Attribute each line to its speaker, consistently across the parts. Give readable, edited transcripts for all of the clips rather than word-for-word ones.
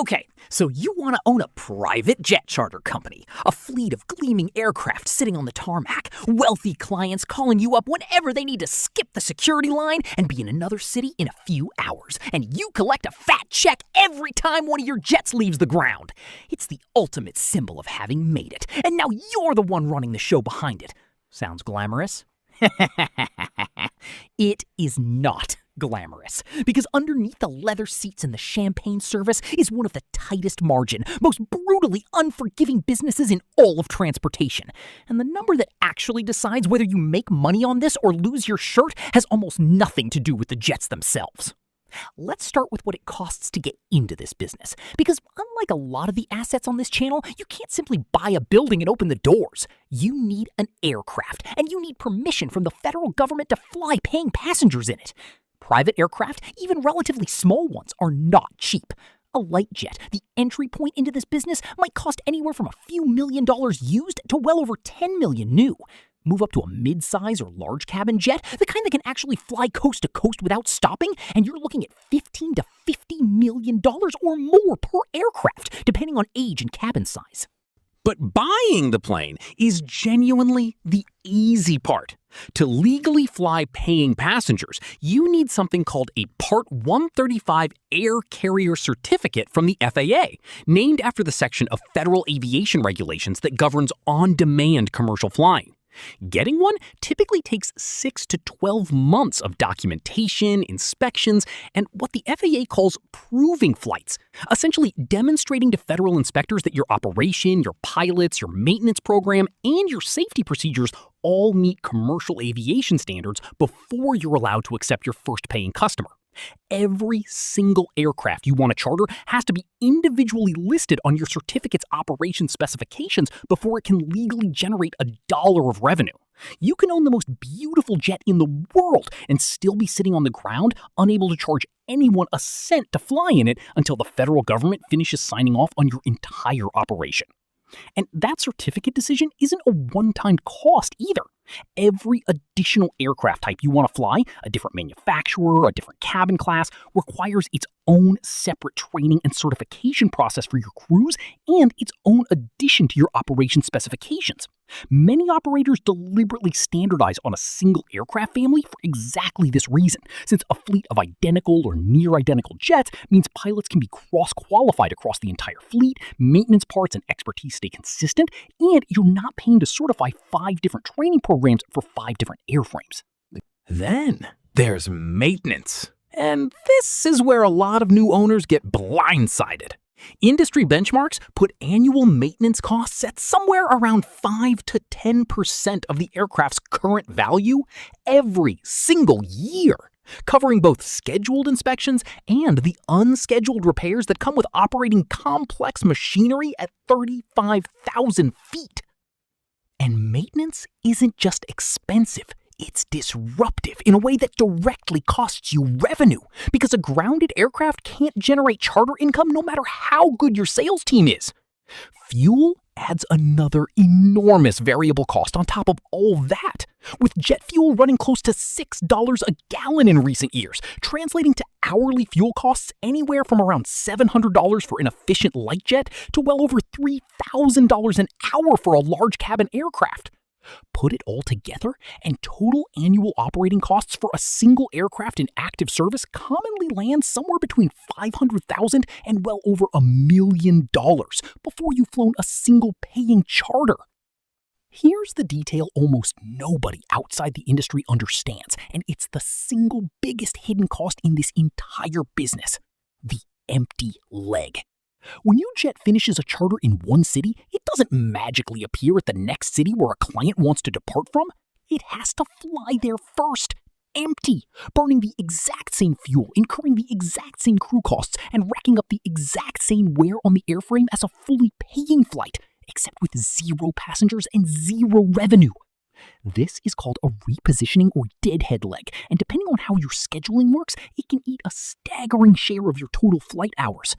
Speaker 1: Okay, so you want to own a private jet charter company, a fleet of gleaming aircraft sitting on the tarmac, wealthy clients calling you up whenever they need to skip the security line and be in another city in a few hours, and you collect a fat check every time one of your jets leaves the ground. It's the ultimate symbol of having made it, and now you're the one running the show behind it. Sounds glamorous? It is not glamorous, because underneath the leather seats and the champagne service is one of the tightest margin, most brutally unforgiving businesses in all of transportation. And the number that actually decides whether you make money on this or lose your shirt has almost nothing to do with the jets themselves. Let's start with what it costs to get into this business, because unlike a lot of the assets on this channel, you can't simply buy a building and open the doors. You need an aircraft, and you need permission from the federal government to fly paying passengers in it. Private aircraft, even relatively small ones, are not cheap. A light jet, the entry point into this business, might cost anywhere from a few $1,000,000 used to well over $10 million new. Move up to a mid-size or large cabin jet, the kind that can actually fly coast to coast without stopping, and you're looking at $15 to $50 million or more per aircraft, depending on age and cabin size.
Speaker 2: But buying the plane is genuinely the easy part. To legally fly paying passengers, you need something called a Part 135 Air Carrier Certificate from the FAA, named after the section of federal aviation regulations that governs on-demand commercial flying. Getting one typically takes 6 to 12 months of documentation, inspections, and what the FAA calls proving flights, essentially demonstrating to federal inspectors that your operation, your pilots, your maintenance program, and your safety procedures all meet commercial aviation standards before you're allowed to accept your first paying customer. Every single aircraft you want to charter has to be individually listed on your certificate's operation specifications before it can legally generate $1 of revenue. You can own the most beautiful jet in the world and still be sitting on the ground, unable to charge anyone a cent to fly in it until the federal government finishes signing off on your entire operation. And that certificate decision isn't a one-time cost either. Every additional aircraft type you want to fly, a different manufacturer, a different cabin class, requires its own separate training and certification process for your crews and its own addition to your operation specifications. Many operators deliberately standardize on a single aircraft family for exactly this reason, since a fleet of identical or near-identical jets means pilots can be cross-qualified across the entire fleet, maintenance parts and expertise stay consistent, and you're not paying to certify 5 different training programs for 5 different airframes.
Speaker 3: Then there's maintenance. And this is where a lot of new owners get blindsided. Industry benchmarks put annual maintenance costs at somewhere around 5 to 10% of the aircraft's current value every single year, covering both scheduled inspections and the unscheduled repairs that come with operating complex machinery at 35,000 feet. And maintenance isn't just expensive. It's disruptive in a way that directly costs you revenue, because a grounded aircraft can't generate charter income no matter how good your sales team is. Fuel adds another enormous variable cost on top of all that, with jet fuel running close to $6 a gallon in recent years, translating to hourly fuel costs anywhere from around $700 for an efficient light jet to well over $3,000 an hour for a large cabin aircraft. Put it all together, and total annual operating costs for a single aircraft in active service commonly land somewhere between $500,000 and well over $1 million before you've flown a single paying charter. Here's the detail almost nobody outside the industry understands, and it's the single biggest hidden cost in this entire business: the empty leg. When your jet finishes a charter in one city, it doesn't magically appear at the next city where a client wants to depart from. It has to fly there first, empty, burning the exact same fuel, incurring the exact same crew costs, and racking up the exact same wear on the airframe as a fully paying flight, except with 0 passengers and 0 revenue. This is called a repositioning or deadhead leg, and depending on how your scheduling works, it can eat a staggering share of your total flight hours.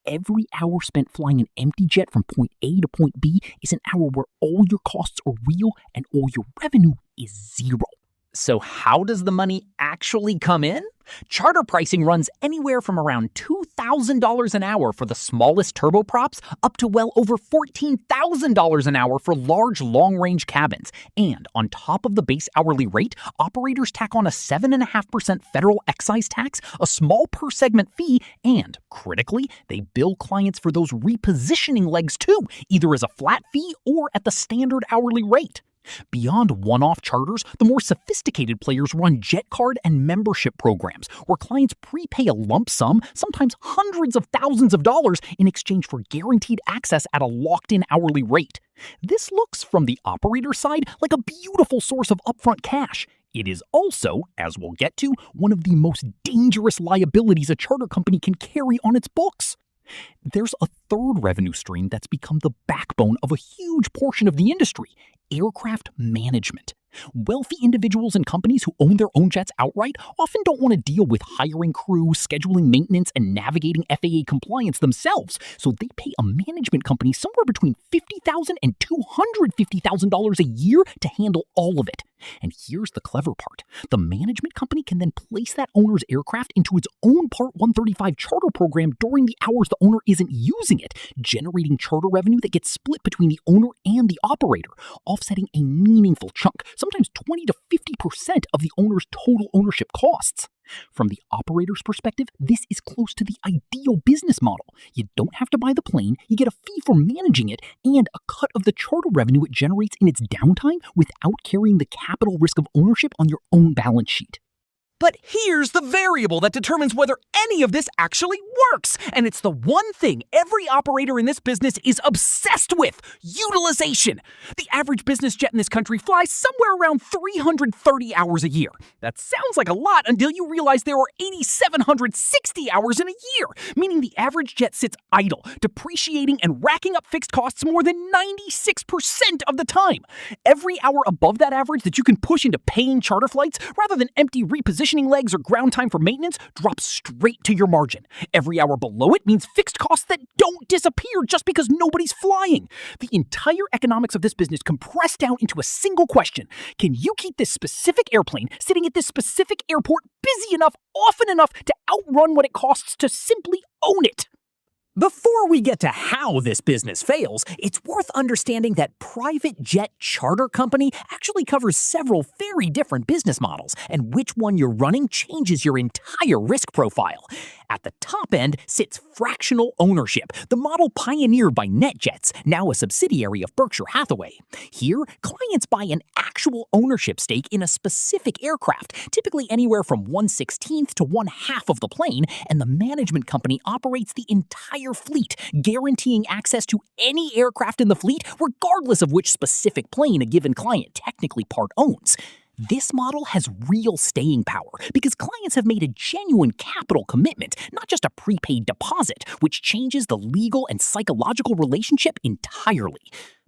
Speaker 3: Every hour spent flying an empty jet from point A to point B is an hour where all your costs are real and all your revenue is 0.
Speaker 1: So how does the money actually come in? Charter pricing runs anywhere from around $2,000 an hour for the smallest turboprops up to well over $14,000 an hour for large long-range cabins. And on top of the base hourly rate, operators tack on a 7.5% federal excise tax, a small per-segment fee, and, critically, they bill clients for those repositioning legs too, either as a flat fee or at the standard hourly rate. Beyond one-off charters, the more sophisticated players run jet card and membership programs, where clients prepay a lump sum, sometimes hundreds of thousands of dollars, in exchange for guaranteed access at a locked-in hourly rate. This looks, from the operator side, like a beautiful source of upfront cash. It is also, as we'll get to, one of the most dangerous liabilities a charter company can carry on its books. There's a third revenue stream that's become the backbone of a huge portion of the industry: aircraft management. Wealthy individuals and companies who own their own jets outright often don't want to deal with hiring crew, scheduling maintenance, and navigating FAA compliance themselves, so they pay a management company somewhere between $50,000 and $250,000 a year to handle all of it. And here's the clever part. The management company can then place that owner's aircraft into its own Part 135 charter program during the hours the owner isn't using it, generating charter revenue that gets split between the owner and the operator, offsetting a meaningful chunk, sometimes 20 to 50% of the owner's total ownership costs. From the operator's perspective, this is close to the ideal business model. You don't have to buy the plane, you get a fee for managing it, and a cut of the charter revenue it generates in its downtime without carrying the capital risk of ownership on your own balance sheet.
Speaker 2: But here's the variable that determines whether any of this actually works, and it's the one thing every operator in this business is obsessed with: utilization. The average business jet in this country flies somewhere around 330 hours a year. That sounds like a lot until you realize there are 8,760 hours in a year, meaning the average jet sits idle, depreciating and racking up fixed costs more than 96% of the time. Every hour above that average that you can push into paying charter flights, rather than empty repositioning legs or ground time for maintenance, drops straight to your margin. Every hour below it means fixed costs that don't disappear just because nobody's flying. The entire economics of this business compressed down into a single question: can you keep this specific airplane sitting at this specific airport busy enough, often enough, to outrun what it costs to simply own it?
Speaker 1: Before we get to how this business fails, it's worth understanding that private jet charter company actually covers several very different business models, and which one you're running changes your entire risk profile. At the top end sits fractional ownership, the model pioneered by NetJets, now a subsidiary of Berkshire Hathaway. Here, clients buy an actual ownership stake in a specific aircraft, typically anywhere from 1/16th to 1/2 of the plane, and the management company operates the entire fleet, guaranteeing access to any aircraft in the fleet, regardless of which specific plane a given client technically part owns. This model has real staying power because clients have made a genuine capital commitment, not just a prepaid deposit, which changes the legal and psychological relationship entirely.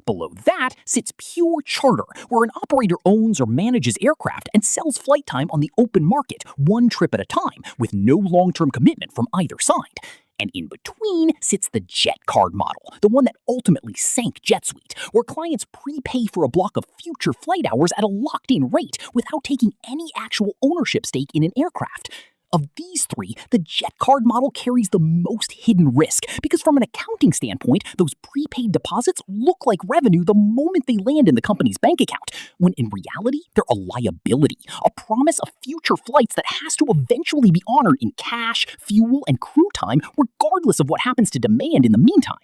Speaker 1: Below that sits pure charter, where an operator owns or manages aircraft and sells flight time on the open market, one trip at a time, with no long-term commitment from either side. And in between sits the jet card model, the one that ultimately sank JetSuite, where clients prepay for a block of future flight hours at a locked-in rate without taking any actual ownership stake in an aircraft. Of these three, the jet card model carries the most hidden risk because from an accounting standpoint, those prepaid deposits look like revenue the moment they land in the company's bank account, when in reality, they're a liability, a promise of future flights that has to eventually be honored in cash, fuel, and crew time, regardless of what happens to demand in the meantime.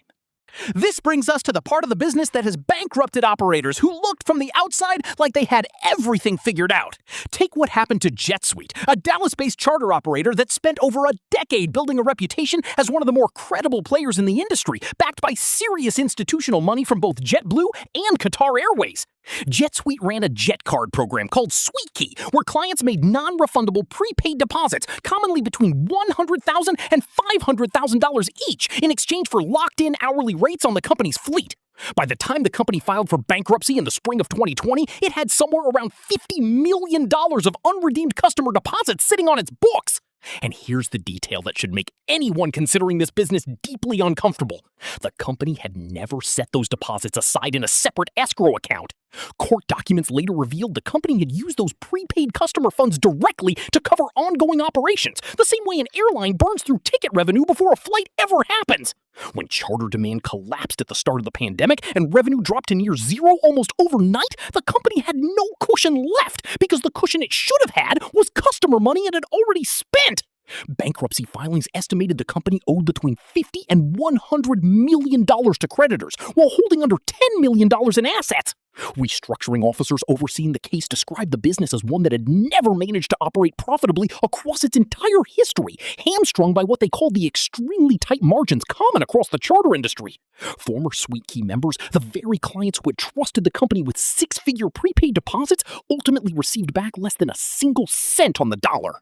Speaker 2: This brings us to the part of the business that has bankrupted operators who looked from the outside like they had everything figured out. Take what happened to JetSuite, a Dallas-based charter operator that spent over a decade building a reputation as one of the more credible players in the industry, backed by serious institutional money from both JetBlue and Qatar Airways. JetSuite ran a jet card program called SweetKey, where clients made non-refundable prepaid deposits, commonly between $100,000 and $500,000 each, in exchange for locked-in hourly rates on the company's fleet. By the time the company filed for bankruptcy in the spring of 2020, it had somewhere around $50 million of unredeemed customer deposits sitting on its books. And here's the detail that should make anyone considering this business deeply uncomfortable. The company had never set those deposits aside in a separate escrow account. Court documents later revealed the company had used those prepaid customer funds directly to cover ongoing operations, the same way an airline burns through ticket revenue before a flight ever happens. When charter demand collapsed at the start of the pandemic and revenue dropped to near zero almost overnight, the company had no cushion left because the cushion it should have had was customer money it had already spent. Bankruptcy filings estimated the company owed between $50 and $100 million to creditors, while holding under $10 million in assets. Restructuring officers overseeing the case described the business as one that had never managed to operate profitably across its entire history, hamstrung by what they called the extremely tight margins common across the charter industry. Former Suite key members, the very clients who had trusted the company with six-figure prepaid deposits, ultimately received back less than a single cent on the dollar.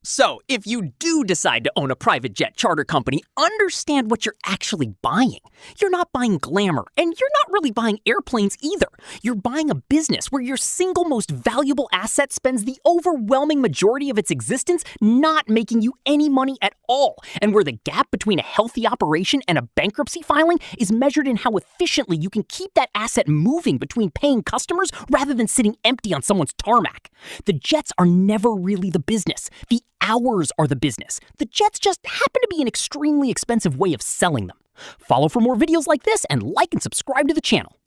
Speaker 1: So, if you do decide to own a private jet charter company, understand what you're actually buying. You're not buying glamour, and you're not really buying airplanes either. You're buying a business where your single most valuable asset spends the overwhelming majority of its existence not making you any money at all, and where the gap between a healthy operation and a bankruptcy filing is measured in how efficiently you can keep that asset moving between paying customers rather than sitting empty on someone's tarmac. The jets are never really the business. The hours are the business. The jets just happen to be an extremely expensive way of selling them. Follow for more videos like this and like and subscribe to the channel.